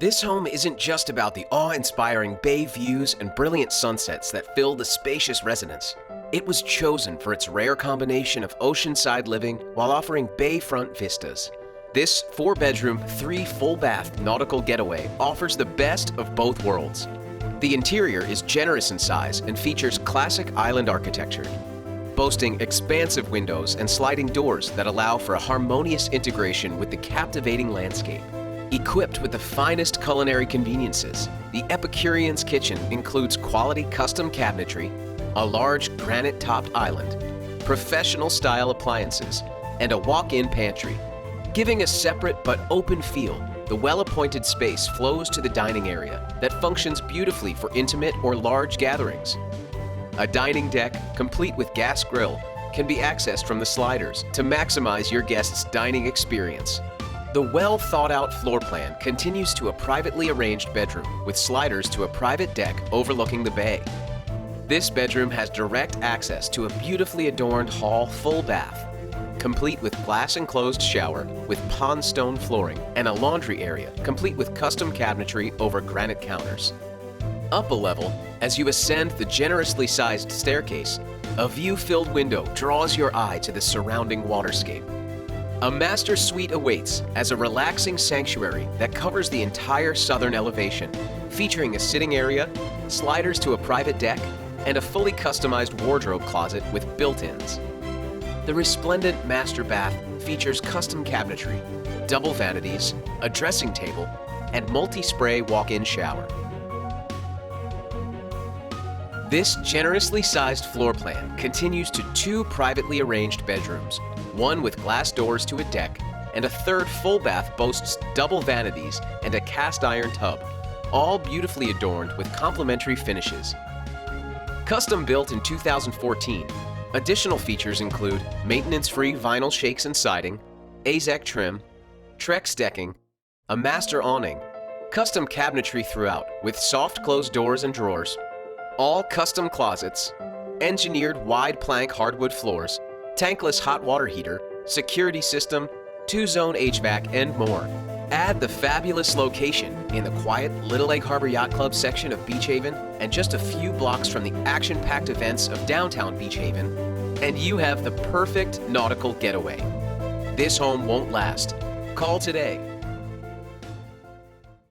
This home isn't just about the awe-inspiring bay views and brilliant sunsets that fill the spacious residence. It was chosen for its rare combination of oceanside living while offering bayfront vistas. This 4-bedroom, 3-full-bath nautical getaway offers the best of both worlds. The interior is generous in size and features classic island architecture, boasting expansive windows and sliding doors that allow for a harmonious integration with the captivating landscape. Equipped with the finest culinary conveniences, the Epicurean's kitchen includes quality custom cabinetry, a large granite-topped island, professional-style appliances, and a walk-in pantry. Giving a separate but open feel, the well-appointed space flows to the dining area that functions beautifully for intimate or large gatherings. A dining deck, complete with gas grill, can be accessed from the sliders to maximize your guests' dining experience. The well-thought-out floor plan continues to a privately arranged bedroom with sliders to a private deck overlooking the bay. This bedroom has direct access to a beautifully adorned hall full bath, complete with glass-enclosed shower with pond stone flooring and a laundry area complete with custom cabinetry over granite counters. Up a level, as you ascend the generously sized staircase, a view-filled window draws your eye to the surrounding waterscape. A master suite awaits as a relaxing sanctuary that covers the entire southern elevation, featuring a sitting area, sliders to a private deck, and a fully customized wardrobe closet with built-ins. The resplendent master bath features custom cabinetry, double vanities, a dressing table, and multi-spray walk-in shower. This generously sized floor plan continues to 2 privately arranged bedrooms, one with glass doors to a deck, and a 3rd full bath boasts double vanities and a cast iron tub, all beautifully adorned with complementary finishes. Custom built in 2014, additional features include maintenance-free vinyl shakes and siding, Azak trim, Trex decking, a master awning, custom cabinetry throughout with soft closed doors and drawers, all custom closets, engineered wide plank hardwood floors, tankless hot water heater, security system, 2-zone HVAC, and more. Add the fabulous location in the quiet Little Egg Harbor Yacht Club section of Beach Haven and just a few blocks from the action-packed events of downtown Beach Haven, and you have the perfect nautical getaway. This home won't last. Call today